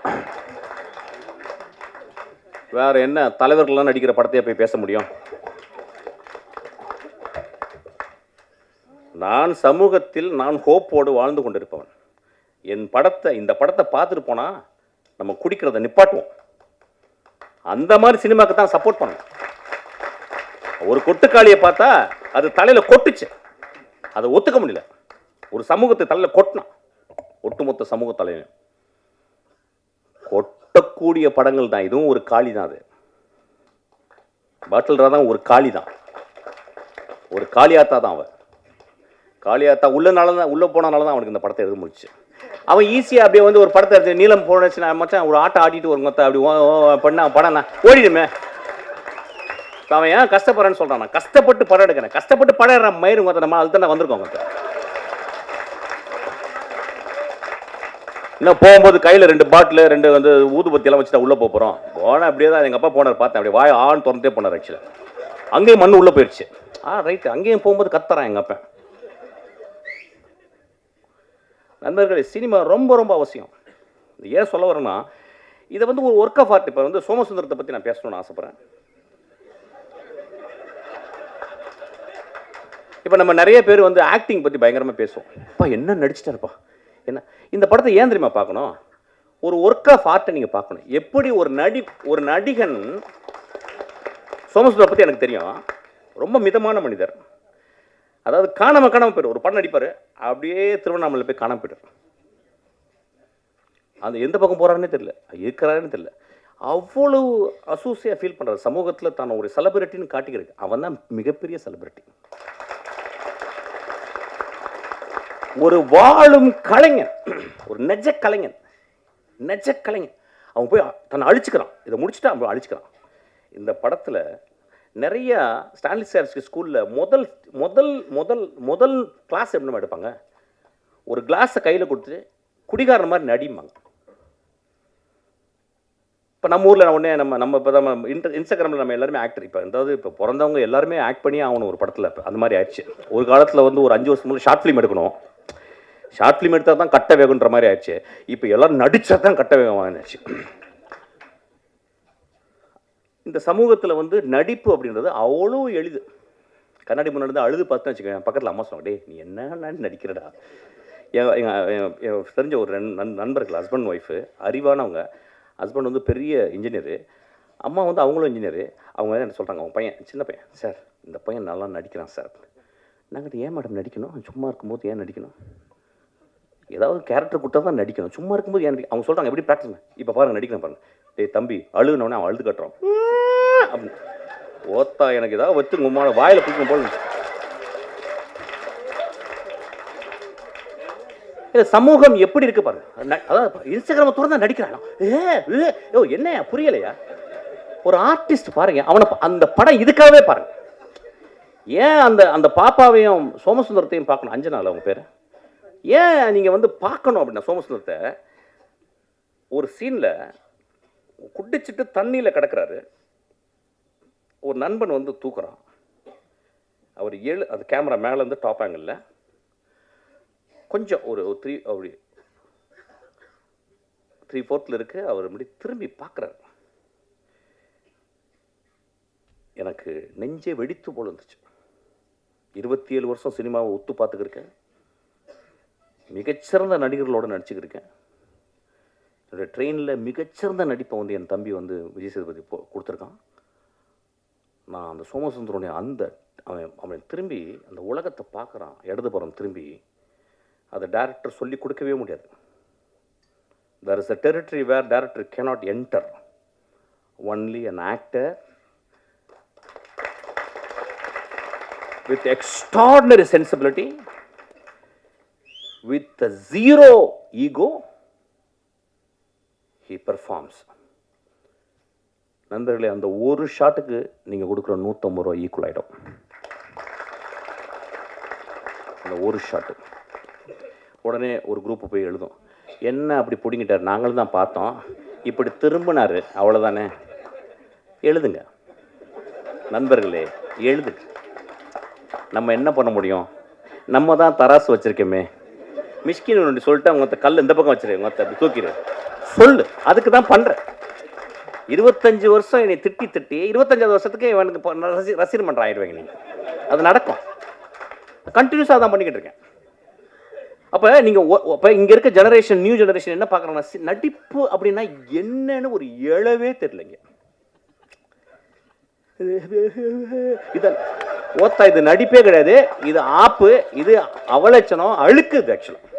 வேற என்ன தலைவர்கள்லாம் நடிக்கிற படத்தையே போய் பேச முடியும்? நான் சமூகத்தில் நான் ஹோப்போடு வாழ்ந்து கொண்டிருப்பவன். இந்த படத்தை பார்த்துட்டு போனா நம்ம குடிக்கிறத நிப்பாட்டுவோம். அந்த மாதிரி சினிமாக்கு தான் சப்போர்ட் பண்ணணும். ஒரு கொட்டுக்காளியை பார்த்தா அது தலையில கொட்டுச்சு, அதை ஒத்துக்க முடியல. ஒரு சமூகத்தை தலையில கொட்டினான், ஒட்டுமொத்த சமூக தலைவன். கொட்டக்கூடிய படங்கள் தான் இதுவும். ஒரு காளி தான் அது. பாட்டில் தான் ஒரு காளி தான், ஒரு காளியாத்தா தான். அவன் காளியாத்தா உள்ள போனால தான் அவனுக்கு இந்த படத்தை எழுத முடிச்சு. அவன் ஈஸியாக அப்படியே வந்து ஒரு படத்தை எடுத்து நீளம் போனச்சுன்னா மச்சான் ஒரு ஆட்டை ஆட்டிட்டு ஒரு மொத்த அப்படி பண்ண படம் நான் ஓடிடுமே. அவன் ஏன் கஷ்டப்படுறேன்னு சொல்கிறான். நான் கஷ்டப்பட்டு படம் எடுக்கிறேன், கஷ்டப்பட்டு படம் எடுற மயிறு மொத்த நம்ம அதுதான் வந்திருக்கோம். இன்னும் போகும்போது கையில் 2 பாட்டில் 2 வந்து ஊதுபத்தியெல்லாம் வச்சுட்டா உள்ளே போகிறோம். போனால் அப்படியே தான் எங்கள் அப்பா போனார், பார்த்தேன் அப்படியே வாய் ஆண் திறந்தே போனார். ஆக்சுவலாக அங்கேயும் மண் உள்ளே போயிடுச்சு. ரைட்டு, அங்கேயும் போகும்போது கத்துறான் எங்கள் அப்பா. நண்பர்களே, சினிமா ரொம்ப ரொம்ப அவசியம். ஏன் சொல்ல வரேன்னா, இதை வந்து ஒரு ஒர்க் ஆஃப் ஆர்ட். இப்போ வந்து சோமசுந்தரத்தை பற்றி நான் பேசணும்னு ஆசைப்பட்றேன். இப்போ நம்ம நிறைய பேர் வந்து ஆக்டிங் பற்றி பயங்கரமாக பேசுவோம். அப்பா என்ன நடிச்சிட்டாருப்பா, என்ன இந்த படத்தை ஏன் தெரியுமா பார்க்கணும்? ஒரு ஒர்க் ஆஃப் ஆர்ட்டை நீங்கள் பார்க்கணும். எப்படி ஒரு நடிகன், சோமசுந்தரம் பற்றி எனக்கு தெரியும், ரொம்ப மிதமான மனிதர். அதாவது காணாம போய்டும். ஒரு படம் நடிப்பார், அப்படியே திருவண்ணாமலை போய் காணாம போய்ட்டார். அந்த எந்த பக்கம் போகிறாருன்னே தெரியல, இருக்கிறாருன்னு தெரியல. அவ்வளவு அசூசியாக ஃபீல் பண்ணுறாரு. சமூகத்தில் தான் ஒரு செலிபிரிட்டின்னு காட்டிக்கிறது. அவன் தான் மிகப்பெரிய செலிபிரிட்டி. ஒரு வாழும் கலைஞன், ஒரு நெஜ கலைஞன். அவன் போய் தன்னை அழிச்சுக்கிறான். இதை முடிச்சுட்டு அவன் அழிச்சுக்கிறான். இந்த படத்தில் நிறைய ஸ்டான்லிஸ்டார்ஸ்க்கு ஸ்கூலில் முதல் முதல் முதல் முதல் கிளாஸ் எப்படி எடுப்பாங்க, ஒரு கிளாஸை கையில் கொடுத்துட்டு குடிகாரன் மாதிரி நடிப்பாங்க. இப்போ நம்ம ஊரில் உடனே நம்ம இப்போ தான் இன்ஸ்டாகிராமில் நம்ம எல்லாருமே ஆக்டர். இப்போ பிறந்தவங்க எல்லாருமே ஆக்ட் பண்ணி ஆகணும் ஒரு படத்தில். இப்போ அந்த மாதிரி ஆயிடுச்சு. ஒரு காலத்தில் வந்து ஒரு 5 வருஷம் முன்னாடி ஷார்ட் ஃபிலிம் எடுக்கணும், ஷார்ட் ஃபிலிம் எடுத்தால் தான் கட்ட வேகுன்ற மாதிரி ஆயிடுச்சு. இப்போ எல்லோரும் நடித்தா தான் கட்ட வேகம் ஆயிடுச்சு. இந்த சமூகத்தில் வந்து நடிப்பு அப்படின்றது அவ்வளோ எளிது. கண்ணாடி முன்னாடி அழுது பார்த்துன்னு வச்சுக்கோங்க, பக்கத்தில் அம்மா சொன்னாங்க, டே நீ என்ன நடிக்கிறடா. என் தெரிஞ்ச ஒரு நண்பர்கள், ஹஸ்பண்ட் ஒய்ஃபு, அறிவானவங்க. ஹஸ்பண்ட் வந்து பெரிய இன்ஜினியரு, அம்மா வந்து அவங்களும் இன்ஜினியரு. அவங்க என்ன சொல்கிறாங்க, அவங்க பையன் சின்ன பையன், சார் இந்த பையன் நல்லா நடிக்கிறான் சார். நாங்கள் ஏன் மேடம் நடிக்கணும், சும்மா இருக்கும்போது ஏன் நடிக்கணும், ஏதாவது கேரக்டர் கொடுத்தா தான் நடிக்கணும், சும்மா இருக்கும்போது ஏன் அவங்க சொல்கிறாங்க. எப்படி ப்ராக்டிஸ், இப்போ பாருங்கள் நடிக்கிறேன் பாருங்கள். டேய் தம்பி அழுகுனோடனே அவன் அழுது கட்டுறான் அப்படின்னு. ஓத்தா எனக்கு ஏதாவது வச்சு உங்களோட வாயில் பிடிக்கும் போல். இல்லை சமூகம் எப்படி இருக்கு பாருங்க. அதாவது இன்ஸ்டாகிராமை திறந்தா நடிக்கிறான். என்ன புரியலையா? ஒரு ஆர்டிஸ்ட் பாருங்க, அவனை அந்த படம் இதுக்காகவே பாருங்க. ஏன் அந்த பாப்பாவையும் சோமசுந்தரத்தையும் பார்க்கணும், அஞ்சனால அவங்க பேர், ஏன் நீங்கள் வந்து பார்க்கணும் அப்படின்னா, சோமசுந்தரத்தை ஒரு சீனில் குடிச்சிட்டு தண்ணியில் கிடக்கிறாரு. ஒரு நண்பன் வந்து தூக்குறான். அவர் அது கேமரா மேலேருந்து டாப் ஆங்கிளில் கொஞ்சம் ஒரு 3/4 இருக்கு. அவர் இப்படி திரும்பி பார்க்குறாரு. எனக்கு நெஞ்சே வெடித்து போல இருந்துச்சு. 27 வருஷம் சினிமாவை ஒத்து பார்த்துக்கிருக்கேன். மிகச்சிறந்த நடிகர்களோடு நடிச்சுக்கிருக்கேன். என்னுடைய ட்ரெயினில் மிகச்சிறந்த நடிப்பை வந்து என் தம்பி வந்து விஜய் சேதுபதி கொடுத்துருக்கான். நான் அந்த சோமசுந்தரனுடைய அவன் திரும்பி அந்த உலகத்தை பார்க்குறான். இடதுபுறம் திரும்பி அதை டைரக்டர் சொல்லி கொடுக்கவே முடியாது. there is a territory where director cannot enter, only an actor with extraordinary sensibility, with a zero ego, he performs. நண்பர்களே, அந்த ஒரு ஷாட்டுக்கு நீங்கள் கொடுக்குற 150 ரூபா ஈக்குவல் ஆகிடும். அந்த ஒரு ஷாட்டு உடனே ஒரு குரூப்பு போய் எழுதும், என்ன அப்படி பிடிங்கிட்டார், நாங்களும் தான் பார்த்தோம், இப்படி திரும்பினார், அவ்வளோதானே. எழுதுங்க நண்பர்களே, எழுதுங்க. நம்ம என்ன பண்ண முடியும்? நம்ம தான் தராசு வச்சுருக்கோமே, மிஷ்கின்னு ஒன்று சொல்லிட்டு அவங்க கல் இந்த பக்கம் வச்சிரு, உங்க அப்படி தூக்கிடு சொல்லு. அதுக்கு தான் பண்ணுறேன். 25 வருஷம் என்னை திட்டி திட்டி 25வது வருஷத்துக்கு இவனுக்கு ரசிகர் மன்றம் ஆயிடுவாங்க நீங்கள். அது நடக்கும். கண்டினியூஸாக தான் பண்ணிக்கிட்டு இருக்கேன். அப்போ நீங்கள் இப்போ இங்கே இருக்க ஜெனரேஷன், நியூ ஜெனரேஷன் என்ன பார்க்குறாங்கன்னா, நடிப்பு அப்படின்னா என்னன்னு ஒரு எழவே தெரியலைங்க. இது ஓத்தா, இது நடிப்பே கிடையாது, இது ஆப்பு, இது அவலட்சணம், அழுக்குது. ஆக்சுவலாக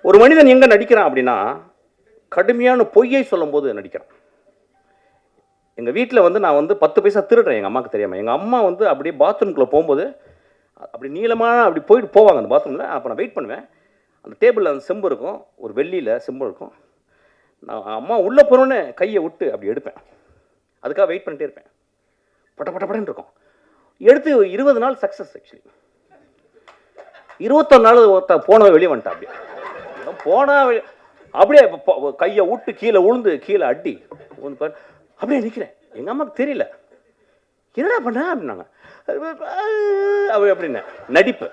ஒரு மனிதன் எங்கே நடிக்கிறான் அப்படின்னா, கடுமையான பொய்யை சொல்லும் போது நடிக்கிறான். எங்கள் வீட்டில் வந்து நான் வந்து 10 பைசா திருடுறேன் எங்கள் அம்மாவுக்கு தெரியாமல். எங்கள் அம்மா வந்து அப்படியே பாத்ரூம்குள்ளே போகும்போது அப்படி நீளமாக அப்படி போயிட்டு போவாங்க அந்த பாத்ரூமில். அப்போ நான் வெயிட் பண்ணுவேன். அந்த டேபிளில் அந்த செம்பு இருக்கும், ஒரு வெள்ளியில் செம்பு இருக்கும். நான் அம்மா உள்ளே போகிறோன்னே கையை விட்டு அப்படி எடுப்பேன். அதுக்காக வெயிட் பண்ணிட்டே இருப்பேன். பட்ட பட்ட படன்னு இருக்கும். எடுத்து 20 நாள் சக்ஸஸ். ஆக்சுவலி 21 நாள் போனவன் வெளியே வந்துட்டான். அப்படியே போனால் அப்படியே கையை விட்டு கீழே உளுந்து கீழே அடி அப்படியே நிற்கிறேன். எங்கள் அம்மாவுக்கு தெரியல, என்னடா பண்ண அப்படின்னாங்க. அப்படின்னு நடிப்பு,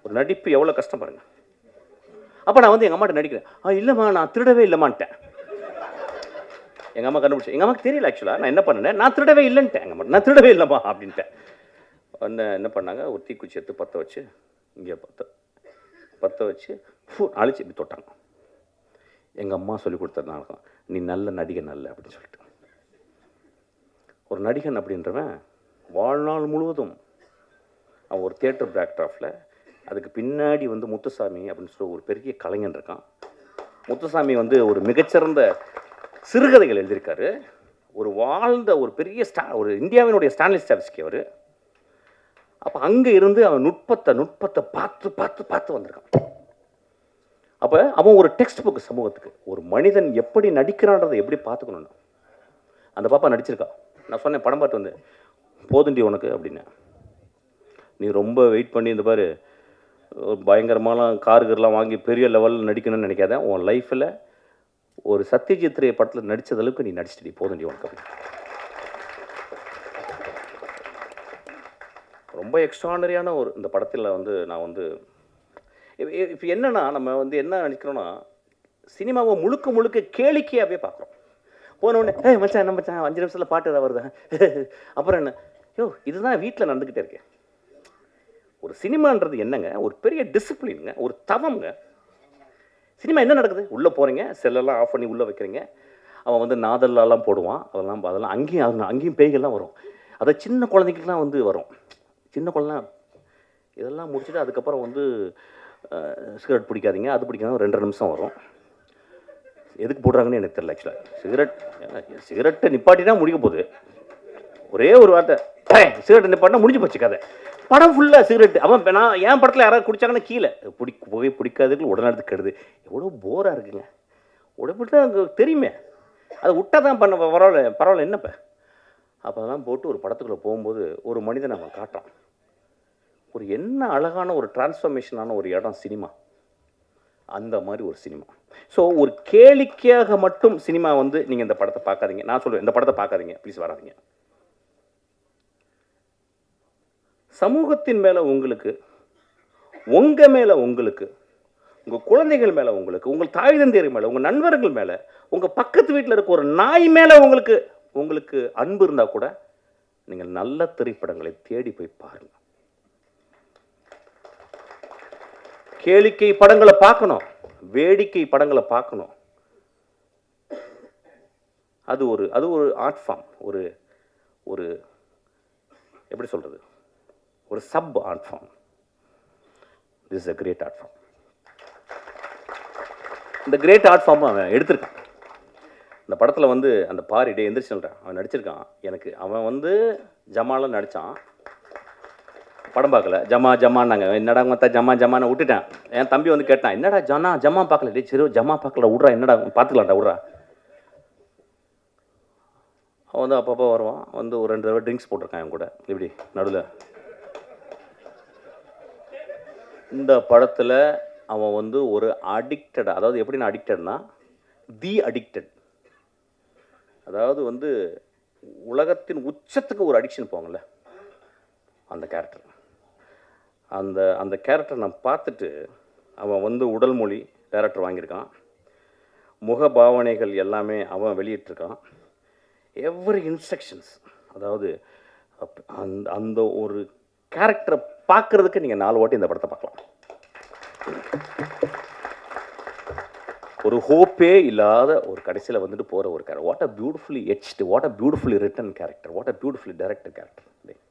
ஒரு நடிப்பு எவ்வளோ கஷ்டம் பாருங்க. அப்போ நான் வந்து எங்கள் அம்மாட்ட நடிக்கிறேன். இல்லைம்மா நான் திருடவே இல்லைம்மான்ட்டேன். எங்கள் அம்மா கண்டுபிடிச்சி, எங்கள் அம்மாவுக்கு தெரியல ஆக்சுவலாக நான் என்ன பண்ணேன், நான் திருடவே இல்லைன்ட்டேன். எங்கள் அம்மா நான் திருடவே இல்லைம்மா அப்படின்ட்டேன். என்ன பண்ணாங்க, ஒரு தீக்குச்சி எடுத்து பற்ற வச்சு, இங்கே பற்ற வச்சு அழிச்சு இப்படி தொட்டாங்க. எங்கள் அம்மா சொல்லி கொடுத்ததுனால நீ நல்ல நடிகன் நல்ல அப்படின்னு சொல்லிட்டு. ஒரு நடிகன் அப்படின்றவன் வாழ்நாள் முழுவதும் அவன் ஒரு தியேட்டர் பேக்ட்ராஃபில், அதுக்கு பின்னாடி வந்து முத்துசாமி அப்படின்னு சொல்லி ஒரு பெரிய கலைஞன் இருக்கான். முத்துசாமி வந்து ஒரு மிகச்சிறந்த சிறுகதைகள் எழுதியிருக்காரு. ஒரு வாழ்ந்த ஒரு பெரிய ஒரு இந்தியாவினுடைய ஸ்டான்லி ஸ்டாவ்ஸ்கி அவர். அப்போ அங்கே இருந்து அவன் நுட்பத்தை பார்த்து பார்த்து பார்த்து வந்திருக்கான். அப்போ அவன் ஒரு டெக்ஸ்ட் புக்கு சமூகத்துக்கு. ஒரு மனிதன் எப்படி நடிக்கிறான்றதை எப்படி பார்த்துக்கணும்னு அந்த பாப்பா நடிச்சிருக்கா. நான் சொன்னேன் படம் பார்த்து வந்து, போதுண்டி உனக்கு அப்படின்னு. நீ ரொம்ப வெயிட் பண்ணி இந்த பாரு பயங்கரமான காருகர்லாம் வாங்கி பெரிய லெவலில் நடிக்கணும்னு நினைக்காத. உன் லைஃப்பில் ஒரு சத்யஜித் ரே படத்தில் நடித்தது அளவுக்கு நீ நடிச்சிட்டி, போதுண்டி உனக்கு அப்படின்னு. ரொம்ப எக்ஸ்ட்ரானரியான ஒரு இந்த படத்தில் வந்து நான் வந்து இப்போ என்னென்னா, நம்ம வந்து என்ன நினைக்கிறோன்னா, சினிமாவை முழுக்க முழுக்க கேளிக்கையாகவே பார்க்குறோம். போனோடனே மச்சான் என்ன மச்சான் 5 நிமிஷத்தில் பாட்டு ஏதாவது வருதா, அப்புறம் என்ன, இதுதான் வீட்டில் நடந்துக்கிட்டே இருக்கேன். ஒரு சினிமான்றது என்னங்க, ஒரு பெரிய டிசிப்ளினுங்க, ஒரு தவம்ங்க. சினிமா என்ன நடக்குது, உள்ளே போகிறீங்க, செல்லெல்லாம் ஆஃப் பண்ணி உள்ளே வைக்கிறீங்க. அவன் வந்து நாதல்லாம் போடுவான், அதெல்லாம் அங்கேயும் பேய்கள்லாம் வரும். அதை சின்ன குழந்தைங்களுக்குலாம் வந்து வரும். சின்ன குழந்தை இதெல்லாம் முடிச்சுட்டு அதுக்கப்புறம் வந்து சிகரெட் பிடிக்காதீங்க, அது பிடிக்காத 2 நிமிஷம் வரும். எதுக்கு போடுறாங்கன்னு எனக்கு தெரியல. ஆக்சுவலாக சிகரெட்டை நிப்பாட்டினா முடிக்க போகுது. ஒரே ஒரு வார்த்தை, சிகரெட்டை நிப்பாட்டினா முடிஞ்சு போச்சு கதை. படம் ஃபுல்லாக சிகரெட்டு. அவன் நான் என் படத்தில் யாராவது குடித்தாங்கன்னா கீழே புகை பிடிக்காததுக்கு உடனே கெடுது. எவ்வளோ போராக இருக்குங்க. உடம்புட்டு அங்கே தெரியுமே, அதை விட்டால் தான் பண்ண பரவாயில்ல என்னப்போ. அப்போ அதெல்லாம் போட்டு ஒரு படத்துக்குள்ளே போகும்போது ஒரு மனிதனை அவன் காட்டுறான். ஒரு என்ன அழகான ஒரு டிரான்ஸ்ஃபர்மேஷனான ஒரு இடம் சினிமா. அந்த மாதிரி ஒரு சினிமா. ஸோ ஒரு கேளிக்கையாக மட்டும் சினிமா வந்து நீங்கள் இந்த படத்தை பார்க்காதீங்க. நான் சொல்லுவேன், இந்த படத்தை பார்க்காதீங்க, ப்ளீஸ் வராதிங்க. சமூகத்தின் மேலே உங்களுக்கு, உங்கள் மேலே உங்களுக்கு, உங்கள் குழந்தைகள் மேலே உங்களுக்கு, உங்கள் தாய் தந்தையர் மேலே, உங்கள் நண்பர்கள் மேலே, உங்கள் பக்கத்து வீட்டில் இருக்க ஒரு நாய் மேலே உங்களுக்கு அன்பு இருந்தால் கூட நீங்கள் நல்ல திரைப்படங்களை தேடி போய் பாருங்கள். கேளிக்கை படங்களை பார்க்கணும், வேடிக்கை படங்களை பார்க்கணும். அது ஒரு ஆர்ட் ஃபார்ம். ஒரு எப்படி சொல்கிறது, ஒரு sub art form. This is a great art form. இந்த கிரேட் ஆர்ட் ஃபார்ம் அவன் எடுத்திருக்கான். இந்த படத்தில் வந்து அந்த பாரிடே எந்திரிச்சுன்றான் அவன் நடிச்சிருக்கான். எனக்கு அவன் வந்து ஜமாலாம் நடித்தான். படம் பார்க்கல, ஜமான்னாங்க. என்னடா மொத்த ஜமான்னு விட்டுட்டேன். என் தம்பி வந்து கேட்டான், என்னடா ஜமா பார்க்கல. டே சரி ஜமா பார்க்கல, விட்றா, என்னடா பார்த்துக்கலாம்டா விட்றா. அவன் வந்து அப்பப்போ வருவான், வந்து ஒரு 2 தடவை ட்ரிங்க்ஸ் போட்டிருக்கான் என் கூட இப்படி நடுவில். இந்த படத்தில் அவன் வந்து ஒரு அடிக்டட், அதாவது எப்படின்னா அடிக்டட்னா அடிக்டட், அதாவது வந்து உலகத்தின் உச்சத்துக்கு ஒரு அடிக்ஷன் போங்கள்ல, அந்த கேரக்டர். அந்த அந்த கேரக்டர் நான் பார்த்துட்டு அவன் வந்து உடல் மொழி டைரக்டர் வாங்கியிருக்கான், முக பாவனைகள் எல்லாமே அவன் வெளியிட்டிருக்கான். எவ்ரி இன்ஸ்ட்ரக்ஷன்ஸ், அதாவது அந்த அந்த ஒரு கேரக்டரை பார்க்குறதுக்கு நீங்கள் 4 வாட்டி இந்த படத்தை பார்க்கலாம். ஒரு ஹோப்பே இல்லாத ஒரு கடைசியில் வந்துட்டு போகிற ஒரு character. What a beautifully etched, what a beautifully written character, what a beautifully director character.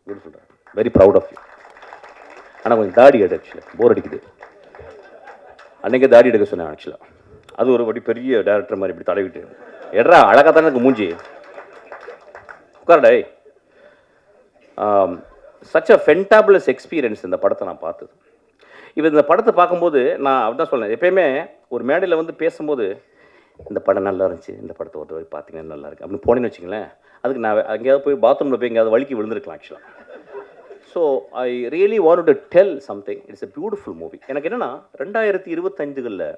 Beautiful, very proud of you. ஆனால் கொஞ்சம் தாடி எடு, ஆக்சுவலாக போர் அடிக்குது. அன்றைக்கே தாடி எடுக்க சொன்னேன் ஆக்சுவலாக. அது ஒரு படி பெரிய டேரக்டர் மாதிரி இப்படி தடவிட்டு எட்ரா அழகாக தானே எனக்கு மூஞ்சி உட்காரடே. சச் அ ஃபென்டாபுலஸ் எக்ஸ்பீரியன்ஸ் இந்த படத்தை நான் பார்த்தது. இப்போ இந்த படத்தை பார்க்கும்போது நான் அப்படிதான் சொல்லேன், எப்பயுமே ஒரு மேடையில் வந்து பேசும்போது இந்த படம் நல்லா இருந்துச்சு, இந்த படத்தை ஒரு வரை பார்த்தீங்கன்னா நல்லா இருக்குது அப்படின்னு போனேன்னு வச்சுங்களேன், அதுக்கு நான் எங்கேயாவது போய் பாத்ரூமில் போய் எங்கேயாவது வலிக்கு விழுந்திருக்கலாம் ஆக்சுவலாக. So I really want to tell something. It's a beautiful movie. எனக்கு என்னென்னா 2025களில்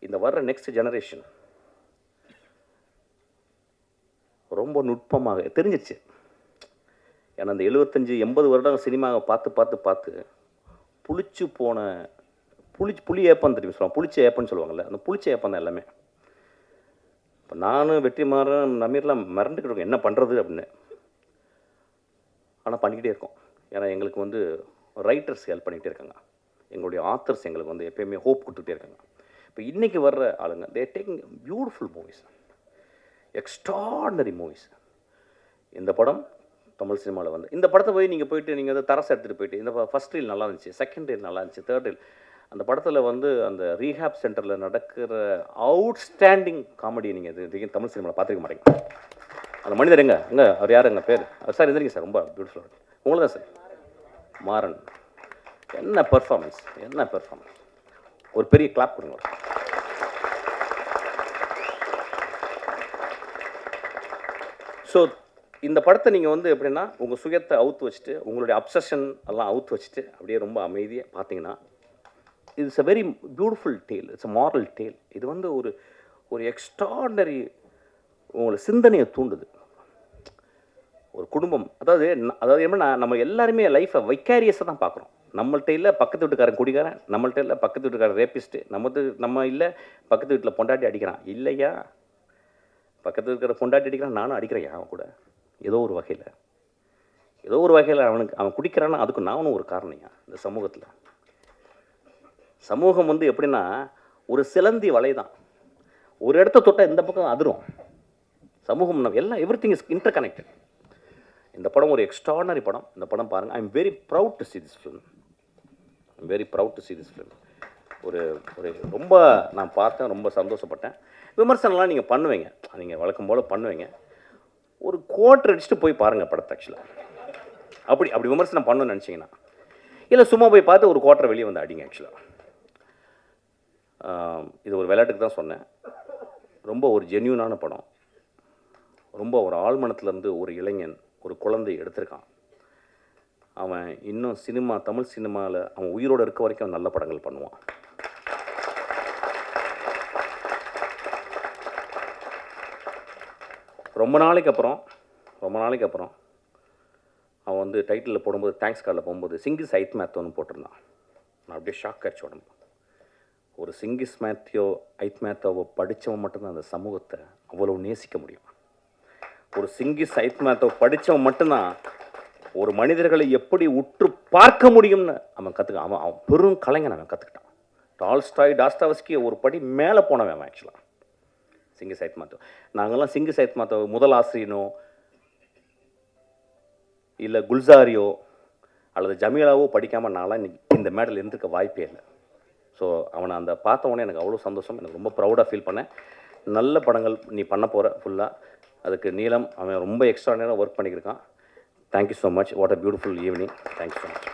இந்த வர்ற நெக்ஸ்ட் ஜெனரேஷன் ரொம்ப நுட்பமாக தெரிஞ்சிச்சு. ஏன்னா அந்த 75-80 வருடம் சினிமாவை பார்த்து பார்த்து பார்த்து புளிச்சு போன புளி ஏப்பம் தெரியும் சொல்லுவாங்க, புளிச்ச ஏப்பம்னு சொல்லுவாங்கள்ல, அந்த புளிச்ச ஏப்பம் தான் எல்லாமே. இப்போ நானும் வெற்றிமாறன் நமீர்லாம் மறந்துக்கிட்டு இருக்கோம் என்ன பண்ணுறது அப்படின்னு. ஆனால் பண்ணிக்கிட்டே இருக்கோம். ஏன்னா எங்களுக்கு வந்து ரைட்டர்ஸ் ஹெல்ப் பண்ணிக்கிட்டே இருக்காங்க, எங்களுடைய ஆத்தர்ஸ் எங்களுக்கு வந்து எப்போயுமே ஹோப் கொடுத்துட்டே இருக்காங்க. இப்போ இன்றைக்கி வர்ற ஆளுங்க தே taking beautiful movies, extraordinary movies. இந்த படம் தமிழ் சினிமாவில் வந்து இந்த படத்தை போய் நீங்கள் போயிட்டு நீங்கள் வந்து தரசை எடுத்துகிட்டு போயிட்டு இந்த ஃபஸ்ட் ரீல் நல்லா இருந்துச்சு, செகண்ட் ரீல் நல்லா இருந்துச்சு, தேர்ட் ரீல், அந்த படத்தில் வந்து அந்த ரீஹாப் சென்டரில் நடக்கிற அவுட்ஸ்டாண்டிங் காமெடி நீங்கள் இது தமிழ் சினிமாவில் பார்த்துருக்க மாட்டேங்க. அந்த மனிதர் எங்கே அவர் யார் எங்கள் பேர் சார் இருந்தீங்க சார், ரொம்ப பியூட்டிஃபுல்லாக உங்களுக்கு தான் சார். மாறன் என்ன பெர்ஃபார்மன்ஸ், என்ன பெர்ஃபார்மன்ஸ், ஒரு பெரிய கிளாப் கொடுங்க. ஸோ இந்த படத்தை நீங்கள் வந்து எப்படின்னா உங்கள் சுயத்தை அவுத்து வச்சுட்டு உங்களுடைய அப்சஷன் எல்லாம் அவுத்து வச்சுட்டு அப்படியே ரொம்ப அமைதியாக பார்த்தீங்கன்னா it's a very beautiful tale, it's a moral tale. இது வந்து ஒரு ஒரு எக்ஸ்ட்ராடனரி உங்களை சிந்தனையை தூண்டுது. ஒரு குடும்பம், அதாவது எப்படின்னா நம்ம எல்லாருமே லைஃப்பை வைக்காரியஸாக தான் பார்க்குறோம். நம்மள்கிட்ட இல்லை பக்கத்து வீட்டுக்காரன் குடிக்காரன், நம்மள்கிட்ட இல்லை பக்கத்து வீட்டுக்காரன் ரேப்பிஸ்ட்டு, நம்ம இல்லை பக்கத்து வீட்டில் பொண்டாட்டி அடிக்கிறான், இல்லையா பக்கத்து இருக்கிற பொண்டாட்டி அடிக்கிறான், நானும் அடிக்கிறேன் அவன் கூட. ஏதோ ஒரு வகையில் அவன் குடிக்கிறான்னா அதுக்கு நானும் ஒரு காரணையா. இந்த சமூகம் வந்து எப்படின்னா ஒரு சிலந்தி வலை தான், ஒரு இடத்த தொட்டால் இந்த பக்கம் அதிரும். சமூகம் எல்லாம் எவ்ரிதிங் இஸ் இன்டர் கனெக்டட். இந்த படம் ஒரு எக்ஸ்ட்ராடனரி படம். இந்த படம் பாருங்கள். I am very proud to see this film. ஒரு ரொம்ப நான் பார்த்தேன், ரொம்ப சந்தோஷப்பட்டேன். விமர்சனம்லாம் நீங்கள் பண்ணுவீங்க, நீங்கள் வழக்கம் போல் பண்ணுவீங்க. ஒரு குவார்ட்டர் அடிச்சுட்டு போய் பாருங்கள் படத்தை. ஆக்சுவலாக அப்படி விமர்சனம் பண்ணணும்னு நினச்சிங்கன்னா, இல்லை சும்மா போய் பார்த்து ஒரு குவார்ட்டர் வெளியே வந்து அடிங்க. ஆக்சுவலாக இது ஒரு விளையாட்டுக்கு தான் சொன்னேன். ரொம்ப ஒரு ஜென்யூனான படம். ரொம்ப ஒரு ஆழ்மனத்துலேருந்து ஒரு இளைஞன், ஒரு குழந்தை எடுத்திருக்கான். அவன் இன்னும் தமிழ் சினிமாவில் அவன் உயிரோடு இருக்க வரைக்கும் நல்ல படங்கள் பண்ணுவான். ரொம்ப நாளைக்கு அப்புறம் அவன் வந்து டைட்டிலில் போடும்போது தேங்க்ஸ் கார்டில் போகும்போது சிங்கிஸ் ஐத் மேத்தோன்னு போட்டிருந்தான். நான் அப்படியே ஷாக் ஆச்சு உடம்பு. ஒரு சிங்கிஸ் ஐத் மேத்தோவை படித்தவன் மட்டும்தான் அந்த சமூகத்தை அவ்வளோ நேசிக்க முடியும். ஒரு சிங்கிஸ் ஐத் மேத்தோவை படித்தவன் மட்டும்தான் ஒரு மனிதர்களை எப்படி உற்று பார்க்க முடியும்னு அவன் கற்றுக்கான். அவன் பெரும் கலைஞன். அவன் கற்றுக்கிட்டான். டால்ஸ்டாய், டாஸ்டாவஸ்கி ஒரு படி மேலே போனவன் அவன். ஆக்சுவலாக சிங்கிஸ் ஐத் மேத்தோ, நாங்கள்லாம் சிங்கிஸ் ஐத் மேத்தோ முதல் ஆசிரியனோ இல்லை குல்சாரியோ அல்லது ஜமீலாவோ படிக்காமல் நான்லாம் இந்த மேடல் இருந்திருக்க வாய்ப்பே இல்லை. ஸோ அவனை அந்த பார்த்த உடனே எனக்கு அவ்வளோ சந்தோஷம். எனக்கு ரொம்ப ப்ரௌடாக ஃபீல் பண்ணேன். நல்ல படங்கள் நீ பண்ண போகிற ஃபுல்லாக. அதுக்கு நீலம் அவன் ரொம்ப எக்ஸ்ட்ரா நேரம் ஒர்க் பண்ணியிருக்கான். Thank you so much. What a beautiful evening. Thank you so much.